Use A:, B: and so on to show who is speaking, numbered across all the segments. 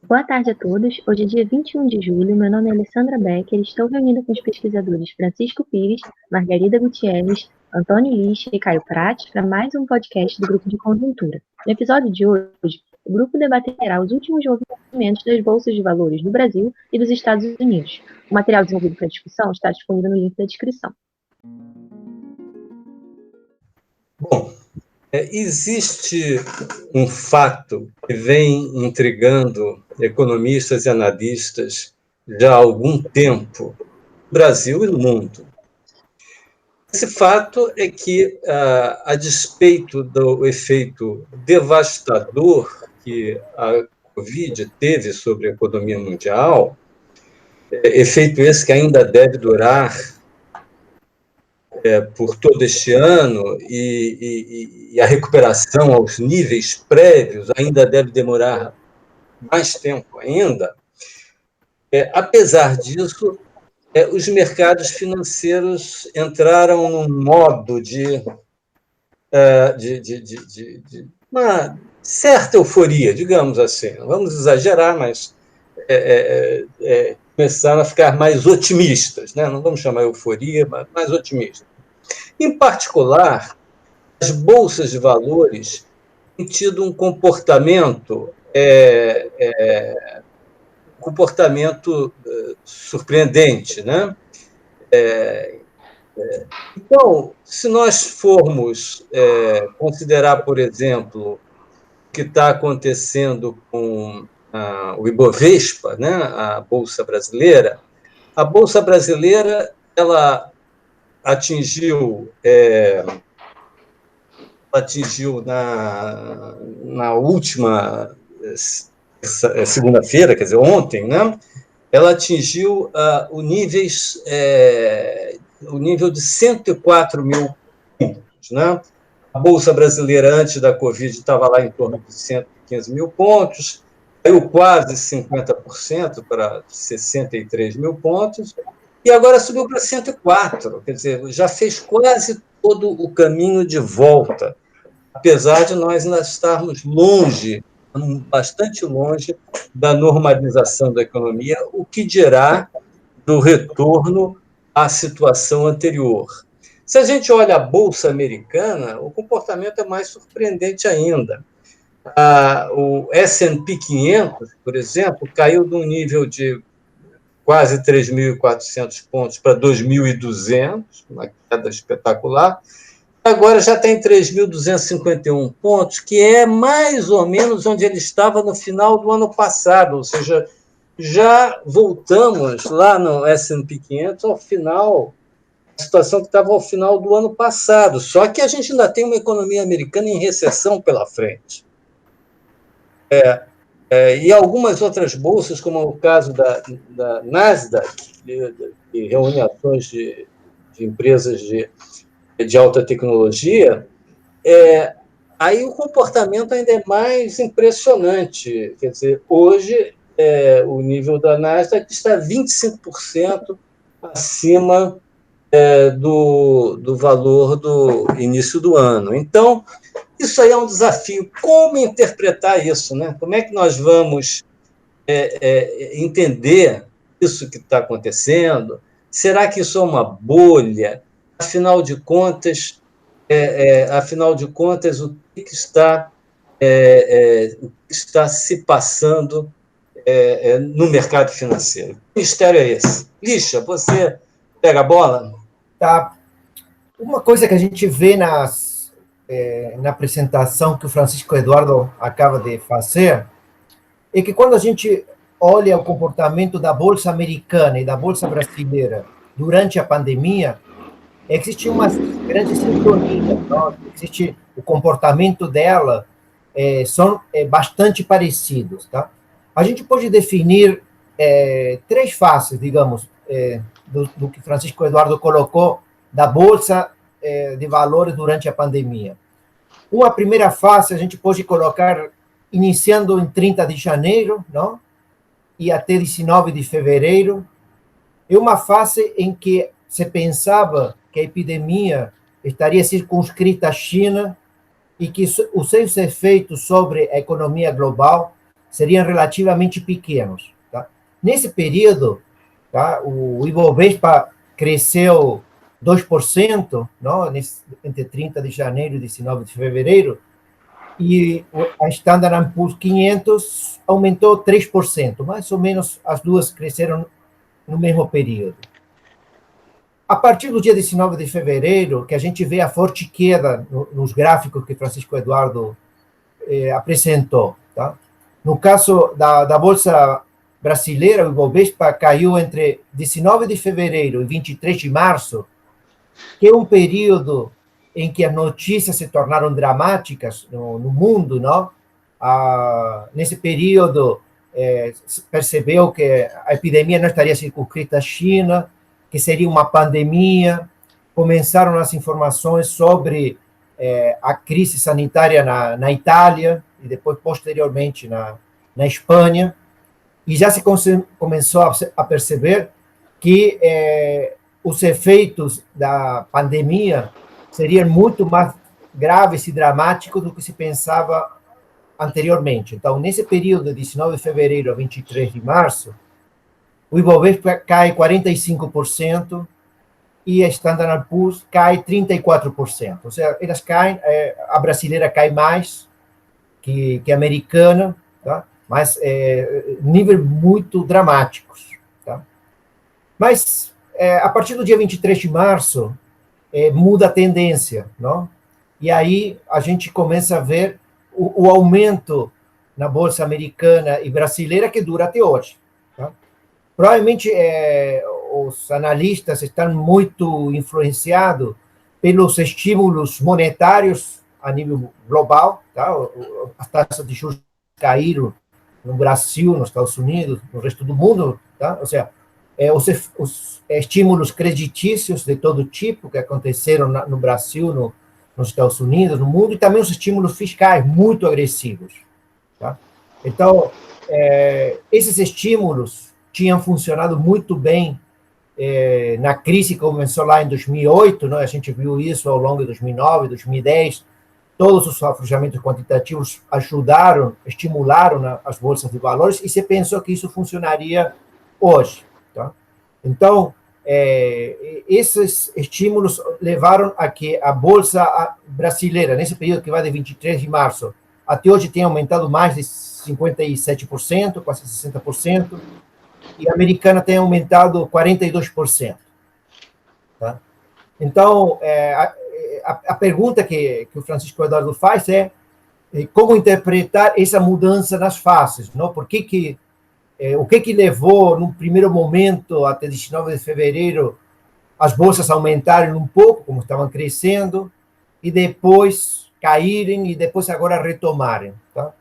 A: Boa tarde a todos. Hoje é dia 21 de julho. Meu nome é Alessandra Becker e estou reunida com os pesquisadores Francisco Pires, Margarida Gutierrez, Antônio Lixe e Caio Prates para mais um podcast do Grupo de Conjuntura. No episódio de hoje, o grupo debaterá os últimos movimentos das bolsas de valores do Brasil e dos Estados Unidos. O material desenvolvido para a discussão está disponível no link da descrição.
B: Bom, existe um fato que vem intrigando economistas e analistas já há algum tempo, no Brasil e no mundo. Esse fato é que, a despeito do efeito devastador que a Covid teve sobre a economia mundial, efeito esse que ainda deve durar por todo este ano, e a recuperação aos níveis prévios ainda deve demorar mais tempo ainda. Apesar disso, os mercados financeiros entraram num modo de uma certa euforia, digamos assim. Não vamos exagerar, mas começaram a ficar mais otimistas, né? Não vamos chamar euforia, mas mais otimistas. Em particular, as bolsas de valores têm tido um comportamento surpreendente, né? Então, se nós formos considerar, por exemplo, o que está acontecendo com o Ibovespa, né? A Bolsa Brasileira, ela atingiu na última segunda-feira, quer dizer, ontem, né? Ela atingiu o nível de 104 mil pontos, né? A Bolsa Brasileira, antes da Covid, estava lá em torno de 115 mil pontos, caiu quase 50% para 63 mil pontos, e agora subiu para 104, quer dizer, já fez quase todo o caminho de volta, apesar de nós ainda estarmos longe, bastante longe, da normalização da economia, o que dirá do retorno à situação anterior. Se a gente olha a Bolsa Americana, o comportamento é mais surpreendente ainda. O S&P 500, por exemplo, caiu de um nível de quase 3.400 pontos para 2.200, uma queda espetacular. Agora já está em 3.251 pontos, que é mais ou menos onde ele estava no final do ano passado, ou seja, já voltamos lá no S&P 500 ao final, a situação que estava ao final do ano passado, só que a gente ainda tem uma economia americana em recessão pela frente. E algumas outras bolsas, como o caso da Nasdaq, que reúne ações de empresas de alta tecnologia, aí o comportamento ainda é mais impressionante. Quer dizer, hoje o nível da Nasdaq está 25% acima do valor do início do ano. Então, isso aí é um desafio. Como interpretar isso, né? Como é que nós vamos entender isso que está acontecendo? Será que isso é uma bolha? Afinal de contas, o que está se passando no mercado financeiro? Que mistério é esse? Lixa, você pega a bola?
C: Tá. Uma coisa que a gente vê na apresentação que o Francisco Eduardo acaba de fazer é que quando a gente olha o comportamento da Bolsa Americana e da Bolsa Brasileira durante a pandemia, existe uma grande sincronia, não? Existe o comportamento dela são bastante parecidos, tá? A gente pode definir três faces, digamos, do que Francisco Eduardo colocou da bolsa de valores durante a pandemia. Uma primeira fase a gente pode colocar iniciando em 30 de janeiro, não? E até 19 de fevereiro. É uma fase em que se pensava que a epidemia estaria circunscrita à China e que os seus efeitos sobre a economia global seriam relativamente pequenos. Tá? Nesse período, tá, o Ibovespa cresceu 2%, não, entre 30 de janeiro e 19 de fevereiro, e a Standard Poor's 500 aumentou 3%, mais ou menos as duas cresceram no mesmo período. A partir do dia 19 de fevereiro, que a gente vê a forte queda nos gráficos que Francisco Eduardo apresentou. Tá? No caso da Bolsa Brasileira, o Ibovespa caiu entre 19 de fevereiro e 23 de março, que é um período em que as notícias se tornaram dramáticas no mundo, não? Nesse período, percebeu que a epidemia não estaria circunscrita à China, que seria uma pandemia, começaram as informações sobre a crise sanitária na Itália, e depois, posteriormente, na Espanha, e já se começou a perceber que os efeitos da pandemia seriam muito mais graves e dramáticos do que se pensava anteriormente. Então, nesse período de 19 de fevereiro a 23 de março, o Ibovespa cai 45% e a Standard Poor's cai 34%. Ou seja, elas caem, a brasileira cai mais que a americana, tá? Mas níveis muito dramáticos. Tá? Mas, a partir do dia 23 de março, muda a tendência, não? E aí a gente começa a ver o aumento na Bolsa americana e brasileira que dura até hoje. Tá? Provavelmente os analistas estão muito influenciados pelos estímulos monetários a nível global. Tá? As taxas de juros caíram no Brasil, nos Estados Unidos, no resto do mundo. Tá? Ou seja, os estímulos creditícios de todo tipo que aconteceram no Brasil, nos Estados Unidos, no mundo, e também os estímulos fiscais muito agressivos. Tá? Então, esses estímulos tinham funcionado muito bem na crise que começou lá em 2008, né? A gente viu isso ao longo de 2009, 2010, todos os afrouxamentos quantitativos ajudaram, estimularam as bolsas de valores, e se pensou que isso funcionaria hoje. Tá? Então, esses estímulos levaram a que a Bolsa brasileira, nesse período que vai de 23 de março até hoje, tenha aumentado mais de 57%, quase 60%, e a americana tenha aumentado 42%. Tá? Então, a pergunta que o Francisco Eduardo faz é como interpretar essa mudança nas fases, não? Por que o que levou, num primeiro momento, até 19 de fevereiro, as bolsas aumentarem um pouco, como estavam crescendo, e depois caírem, e depois agora retomarem. Tá?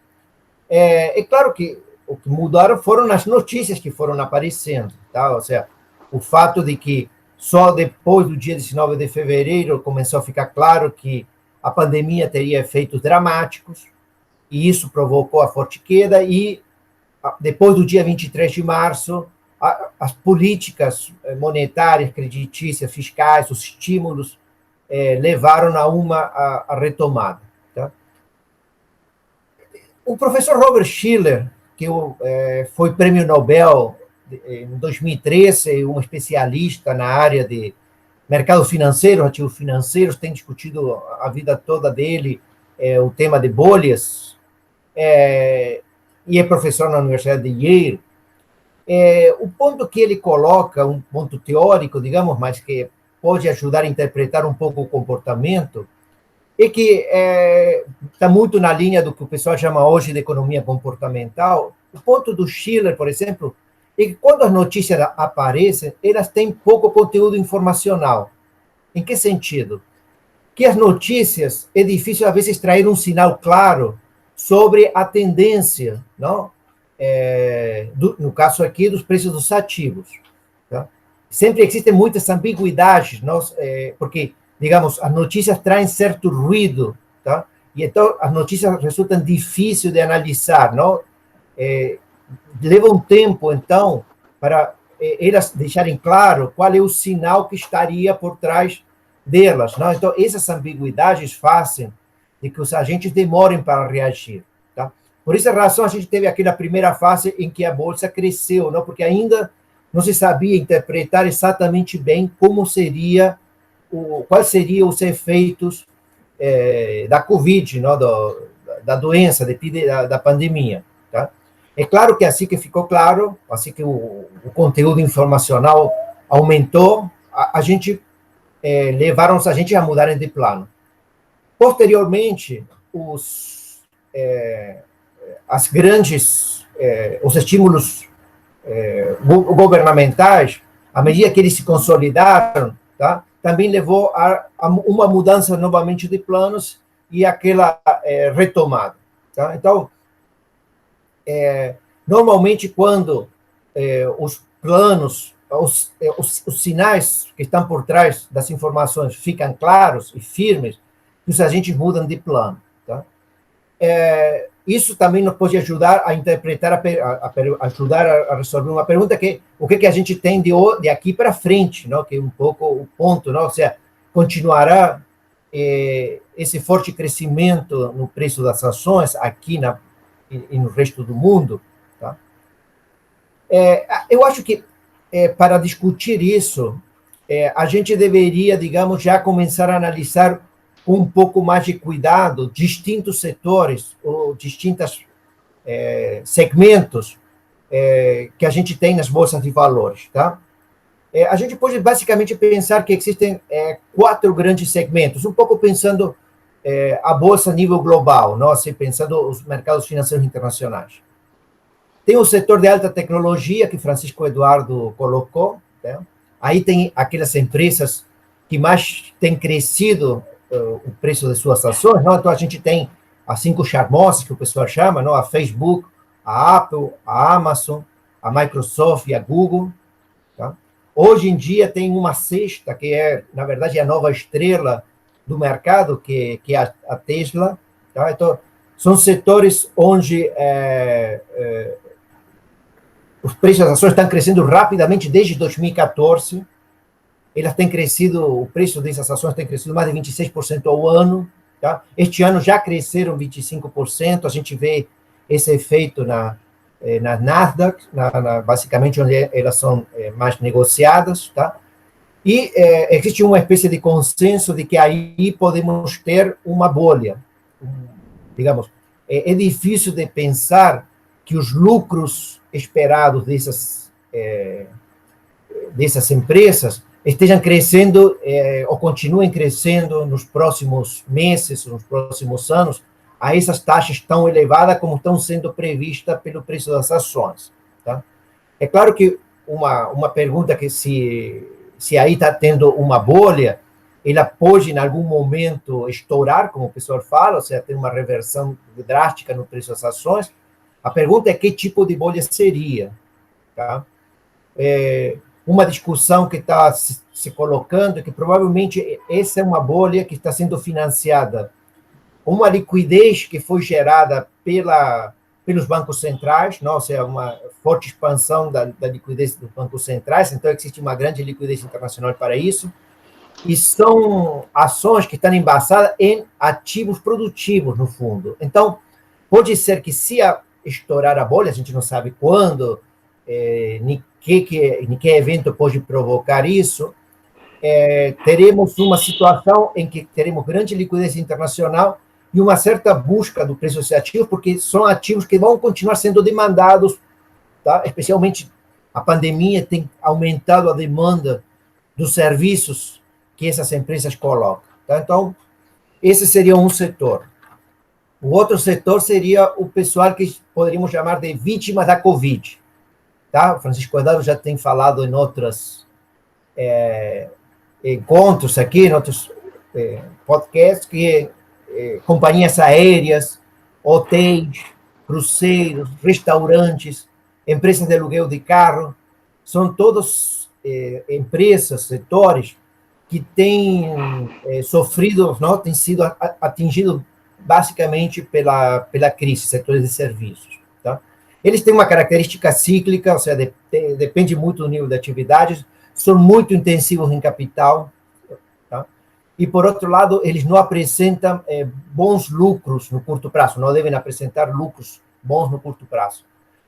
C: É claro que o que mudaram foram as notícias que foram aparecendo. Tá? Ou seja, o fato de que só depois do dia 19 de fevereiro começou a ficar claro que a pandemia teria efeitos dramáticos, e isso provocou a forte queda, e depois do dia 23 de março, as políticas monetárias, creditícias, fiscais, os estímulos levaram a uma retomada. Tá? O professor Robert Shiller, que foi prêmio Nobel em 2013, um especialista na área de mercado financeiro, ativos financeiros, tem discutido a vida toda dele o tema de bolhas, e é professor na Universidade de Yale. O ponto que ele coloca, um ponto teórico, digamos, mas que pode ajudar a interpretar um pouco o comportamento, é que está muito na linha do que o pessoal chama hoje de economia comportamental. O ponto do Shiller, por exemplo, é que quando as notícias aparecem, elas têm pouco conteúdo informacional. Em que sentido? Que as notícias, é difícil, às vezes, extrair um sinal claro sobre a tendência, não? No caso aqui, dos preços dos ativos. Tá? Sempre existem muitas ambiguidades, não? Porque, digamos, as notícias trazem certo ruído, tá? E então as notícias resultam difíceis de analisar, não? Leva um tempo, então, para elas deixarem claro qual é o sinal que estaria por trás delas, não? Então, essas ambiguidades fazem de que os agentes demorem para reagir. Tá? Por essa razão, a gente teve aquela primeira fase em que a bolsa cresceu, não? Porque ainda não se sabia interpretar exatamente bem como seria, quais seriam os efeitos da Covid, não? Da doença, da pandemia. Tá? É claro que assim que ficou claro, assim que o conteúdo informacional aumentou, a gente levaram a gente a mudarem de plano. Posteriormente, as grandes, os estímulos governamentais, à medida que eles se consolidaram, tá? Também levou a uma mudança novamente de planos e aquela retomada. Tá? Então, normalmente, quando os planos, os sinais que estão por trás das informações ficam claros e firmes, os agentes mudam de plano. Tá? Isso também nos pode ajudar a interpretar, ajudar a resolver uma pergunta que o que a gente tem de aqui para frente, não? Que é um pouco o ponto, não? Ou seja, continuará esse forte crescimento no preço das ações aqui e no resto do mundo. Tá? Eu acho que para discutir isso, a gente deveria, digamos, já começar a analisar com um pouco mais de cuidado distintos setores ou distintos segmentos que a gente tem nas bolsas de valores. Tá? A gente pode basicamente pensar que existem 4 grandes segmentos, um pouco pensando a bolsa a nível global, não? Assim, pensando os mercados financeiros internacionais. Tem o setor de alta tecnologia, que Francisco Eduardo colocou. Né? Aí tem aquelas empresas que mais têm crescido o preço de suas ações. Não? Então, a gente tem as 5 charmosas, que o pessoal chama, não? A Facebook, a Apple, a Amazon, a Microsoft e a Google. Tá? Hoje em dia tem uma sexta, que na verdade, a nova estrela do mercado, que é a Tesla. Tá? Então, são setores onde os preços das ações estão crescendo rapidamente desde 2014. Elas têm crescido, o preço dessas ações tem crescido mais de 26% ao ano. Tá? Este ano já cresceram 25%. A gente vê esse efeito na Nasdaq, basicamente onde elas são mais negociadas. Tá? E existe uma espécie de consenso de que aí podemos ter uma bolha. Digamos, é difícil de pensar que os lucros esperados dessas empresas estejam crescendo ou continuem crescendo nos próximos meses, nos próximos anos, a essas taxas tão elevadas como estão sendo previstas pelo preço das ações. Tá? É claro que uma pergunta que se aí está tendo uma bolha, ela pode, em algum momento, estourar, como o pessoal fala, ou seja, ter uma reversão drástica no preço das ações. A pergunta é que tipo de bolha seria. Tá? Uma discussão que está se colocando é que provavelmente essa é uma bolha que está sendo financiada, uma liquidez que foi gerada pelos bancos centrais, não? Ou seja, uma forte expansão da liquidez dos bancos centrais, então existe uma grande liquidez internacional para isso, e são ações que estão embaçadas em ativos produtivos, no fundo. Então, pode ser que se estourar a bolha, a gente não sabe quando, nem que evento pode provocar isso, teremos uma situação em que teremos grande liquidez internacional e uma certa busca do preço desses ativos, porque são ativos que vão continuar sendo demandados, tá? Especialmente a pandemia tem aumentado a demanda dos serviços que essas empresas colocam. Tá? Então, esse seria um setor. O outro setor seria o pessoal que poderíamos chamar de vítimas da Covid. Tá? O Francisco Eduardo já tem falado em outros encontros aqui, em outros podcasts, que companhias aéreas, hotéis, cruzeiros, restaurantes, empresas de aluguel de carro, são todos empresas, setores que têm sofrido, não, têm sido atingidos basicamente pela crise, setores de serviços. Tá? Eles têm uma característica cíclica, ou seja, depende muito do nível de atividades, são muito intensivos em capital, tá? E, por outro lado, eles não apresentam bons lucros no curto prazo, não devem apresentar lucros bons no curto prazo.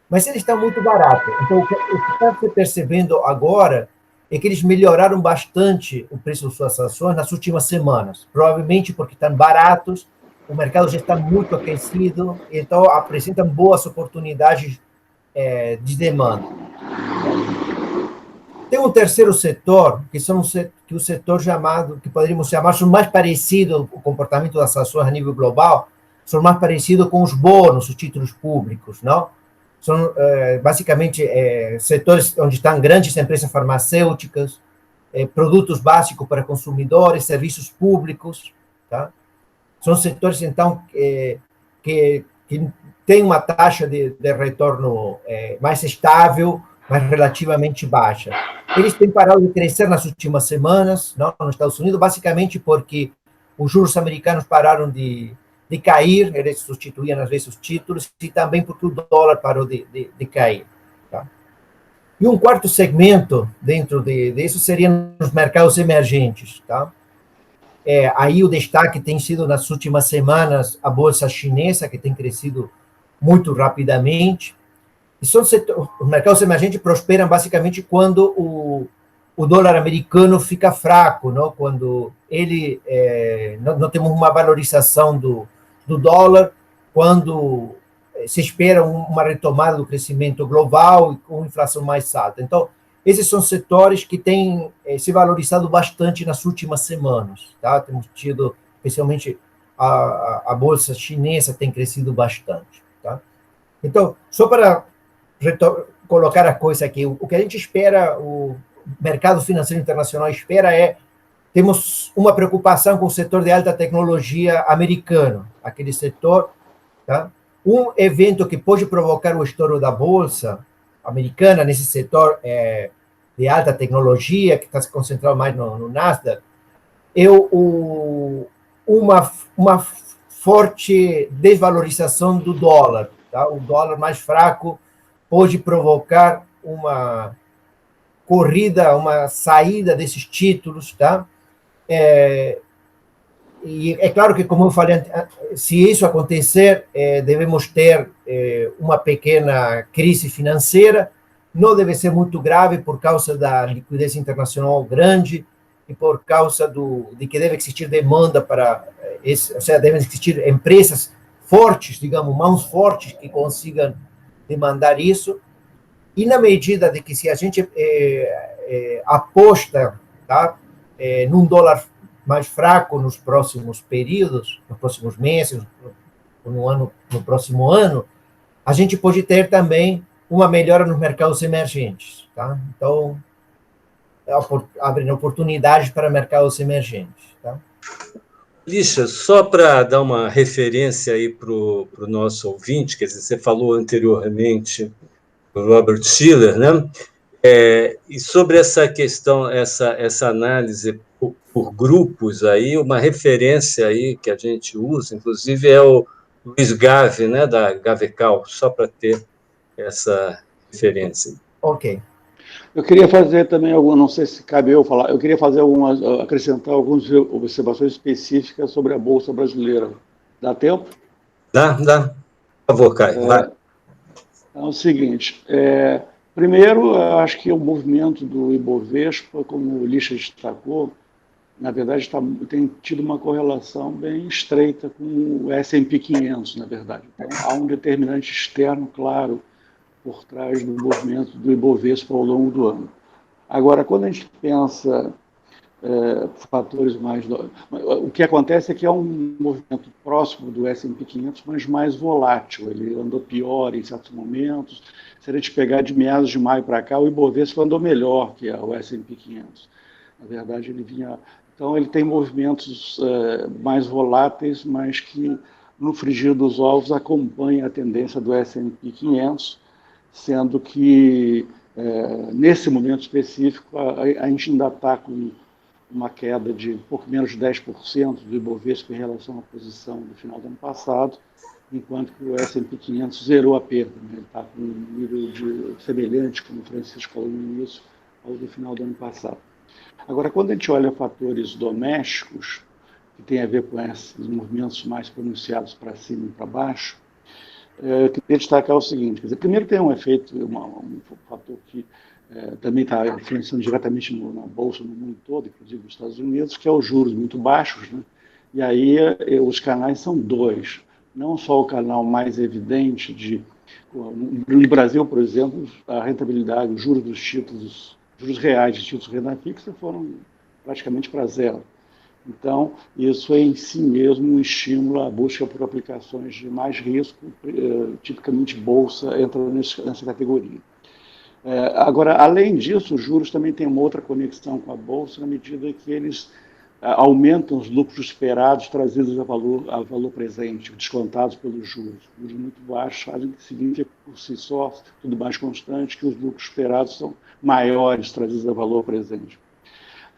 C: Mas eles estão muito baratos. Então, o que está se percebendo agora é que eles melhoraram bastante o preço das suas ações nas últimas semanas. Provavelmente porque estão baratos, o mercado já está muito aquecido, então apresentam boas oportunidades de demanda. Tem um terceiro setor, que o setor chamado, que poderíamos chamar, são mais parecido o comportamento das ações a nível global, são mais parecidos com os bônus, os títulos públicos, não? São basicamente setores onde estão grandes empresas farmacêuticas, produtos básicos para consumidores, serviços públicos, tá? São setores, então, que têm uma taxa de retorno mais estável, mas relativamente baixa. Eles têm parado de crescer nas últimas semanas, não, nos Estados Unidos, basicamente porque os juros americanos pararam de cair, eles substituíam às vezes os títulos, e também porque o dólar parou de cair. Tá? E um quarto segmento dentro disso seriam os mercados emergentes. Tá? Aí o destaque tem sido, nas últimas semanas, a bolsa chinesa, que tem crescido muito rapidamente. E os mercados emergentes prosperam basicamente quando o dólar americano fica fraco, não? Quando ele não temos uma valorização do dólar, quando se espera uma retomada do crescimento global e com inflação mais alta. Então, esses são setores que têm se valorizado bastante nas últimas semanas. Tá? Temos tido, especialmente, a bolsa chinesa tem crescido bastante. Tá? Então, só para colocar a coisa aqui, o que a gente espera, o mercado financeiro internacional espera temos uma preocupação com o setor de alta tecnologia americano, aquele setor, tá? Um evento que pode provocar o estouro da bolsa americana nesse setor de alta tecnologia, que está se concentrado mais no Nasdaq, é uma forte desvalorização do dólar. Tá? O dólar mais fraco pode provocar uma corrida, uma saída desses títulos, tá? E é claro que, como eu falei, se isso acontecer, devemos ter uma pequena crise financeira, não deve ser muito grave por causa da liquidez internacional grande e por causa de que deve existir demanda para ou seja, devem existir empresas fortes, digamos, mãos fortes que consigam demandar isso. E na medida de que se a gente aposta, tá, num dólar mais fraco nos próximos períodos, nos próximos meses, no próximo ano, a gente pode ter também uma melhora nos mercados emergentes. Tá? Então, abrindo oportunidades para mercados emergentes. Tá?
B: Lixa, só para dar uma referência aí para o nosso ouvinte, quer dizer, você falou anteriormente do Robert Shiller, né? E sobre essa questão, essa análise por grupos aí, uma referência aí que a gente usa, inclusive, é o Luiz Gave, né, da Gavecal, só para ter essa referência.
C: Ok.
D: Eu queria fazer também não sei se cabe eu falar, eu queria acrescentar algumas observações específicas sobre a Bolsa Brasileira. Dá tempo?
B: Dá. Por favor, Caio, vai.
D: É o seguinte, primeiro, eu acho que o movimento do Ibovespa, como o Lixa destacou, na verdade tem tido uma correlação bem estreita com o S&P 500, na verdade. Então, há um determinante externo, claro, por trás do movimento do Ibovespa ao longo do ano. Agora, quando a gente pensa fatores mais... O que acontece é que é um movimento próximo do S&P 500, mas mais volátil. Ele andou pior em certos momentos. Se a gente pegar de meados de maio para cá, o Ibovespa andou melhor que o S&P 500. Na verdade, ele vinha... Então, ele tem movimentos mais voláteis, mas que, no frigir dos ovos, acompanha a tendência do S&P 500, sendo que, nesse momento específico, a gente ainda está com uma queda de um pouco menos de 10% do Ibovespa em relação à posição do final do ano passado, enquanto que o S&P 500 zerou a perda. Né? Ele está com um nível semelhante, como o Francisco falou no início, ao do final do ano passado. Agora, quando a gente olha fatores domésticos, que tem a ver com esses movimentos mais pronunciados para cima e para baixo, eu queria destacar o seguinte, quer dizer, primeiro tem um efeito, um fator que também está influenciando diretamente na Bolsa no mundo todo, inclusive nos Estados Unidos, que é os juros muito baixos, né? E aí os canais são dois, não só o canal mais evidente no Brasil, por exemplo, a rentabilidade, os juros dos títulos, juros reais de títulos de renda fixa foram praticamente para zero. Então, isso é em si mesmo um estímulo à busca por aplicações de mais risco, tipicamente Bolsa entra nessa categoria. Agora, além disso, os juros também têm uma outra conexão com a Bolsa, na medida que eles aumentam os lucros esperados trazidos a valor presente, descontados pelos juros. Juros muito baixos fazem que significa, por si só, tudo mais constante, que os lucros esperados são maiores trazidos a valor presente.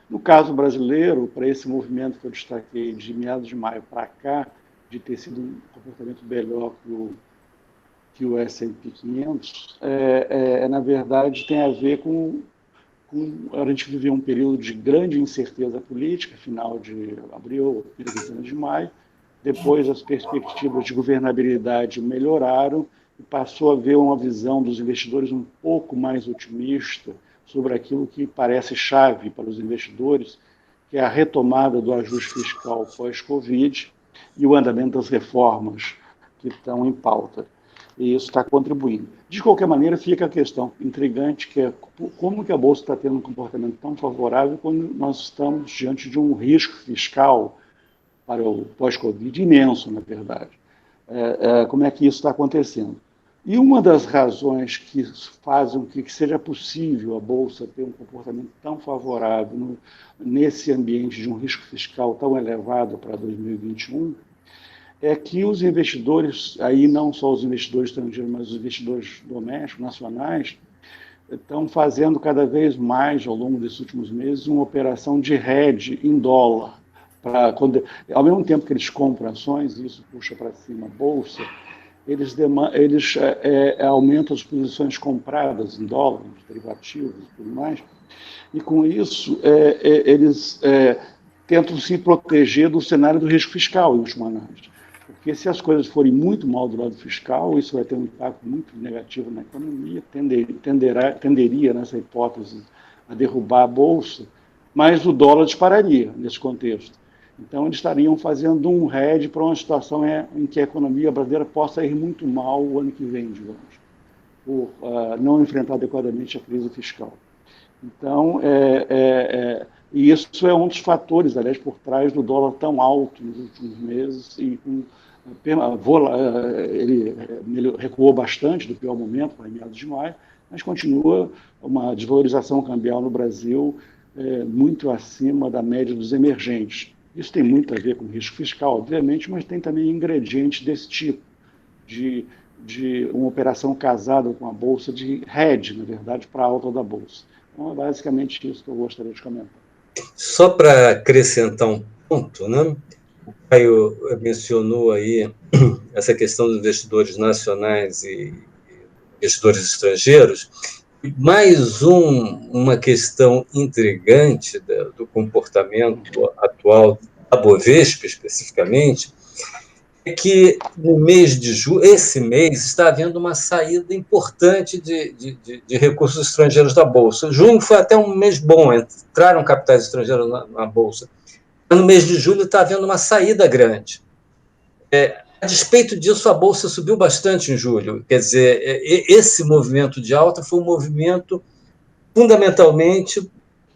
D: No caso brasileiro, para esse movimento que eu destaquei de meados de maio para cá, de ter sido um comportamento melhor que o S&P 500, na verdade, tem a ver com a gente viveu um período de grande incerteza política, final de abril, primeira quinzena de maio. Depois, as perspectivas de governabilidade melhoraram e passou a haver uma visão dos investidores um pouco mais otimista sobre aquilo que parece chave para os investidores, que é a retomada do ajuste fiscal pós-Covid e o andamento das reformas que estão em pauta. E isso está contribuindo. De qualquer maneira, fica a questão intrigante, que é como que a Bolsa está tendo um comportamento tão favorável quando nós estamos diante de um risco fiscal para o pós-Covid imenso, na verdade. Como é que isso está acontecendo? E uma das razões que fazem que seja possível a Bolsa ter um comportamento tão favorável nesse ambiente de um risco fiscal tão elevado para 2021 é que os investidores, aí não só os investidores estrangeiros, mas os investidores domésticos, nacionais, estão fazendo cada vez mais, ao longo desses últimos meses, uma operação de hedge em dólar. Ao mesmo tempo que eles compram ações, e isso puxa para cima a Bolsa, eles aumentam as posições compradas em dólar, derivativos e tudo mais, e com isso eles tentam se proteger do cenário do risco fiscal, em última análise. Porque se as coisas forem muito mal do lado fiscal, isso vai ter um impacto muito negativo na economia, tenderia, nessa hipótese, a derrubar a Bolsa, mas o dólar dispararia nesse contexto. Então, eles estariam fazendo um hedge para uma situação em que a economia brasileira possa ir muito mal o ano que vem, digamos, por não enfrentar adequadamente a crise fiscal. Então, e isso é um dos fatores, aliás, por trás do dólar tão alto nos últimos meses, e ele recuou bastante do pior momento, para meados de maio, mas continua uma desvalorização cambial no Brasil muito acima da média dos emergentes. Isso tem muito a ver com risco fiscal, obviamente, mas tem também ingredientes desse tipo, de uma operação casada com a Bolsa, de hedge, na verdade, para a alta da Bolsa. Então, é basicamente isso que eu gostaria de comentar.
B: Só para acrescentar um ponto, né? O Caio mencionou aí essa questão dos investidores nacionais e investidores estrangeiros. Mais uma questão intrigante do comportamento atual da Bovespa, especificamente, é que no mês de julho, esse mês, está havendo uma saída importante de recursos estrangeiros da Bolsa. Junho foi até um mês bom, entraram capitais estrangeiros na Bolsa. Mas no mês de julho está havendo uma saída grande. A despeito disso, a Bolsa subiu bastante em julho. Quer dizer, esse movimento de alta foi um movimento fundamentalmente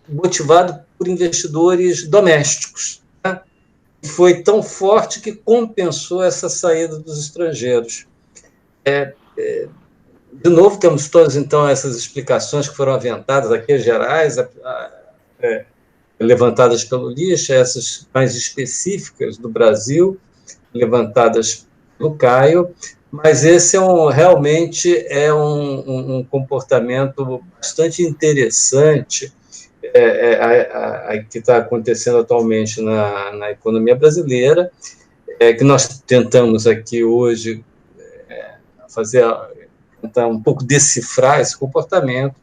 B: motivado por investidores domésticos. Né? Foi tão forte que compensou essa saída dos estrangeiros. De novo, temos todas, então, essas explicações que foram aventadas aqui, gerais, levantadas pelo Lixa, essas mais específicas do Brasil, levantadas pelo Caio, mas esse realmente é um comportamento bastante interessante que está acontecendo atualmente na economia brasileira, que nós tentamos aqui hoje tentar um pouco decifrar esse comportamento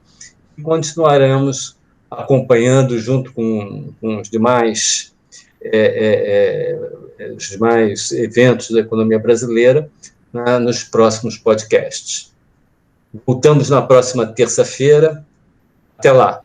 B: e continuaremos acompanhando junto com os demais eventos da economia brasileira né, nos próximos podcasts. Voltamos na próxima terça-feira. Até lá.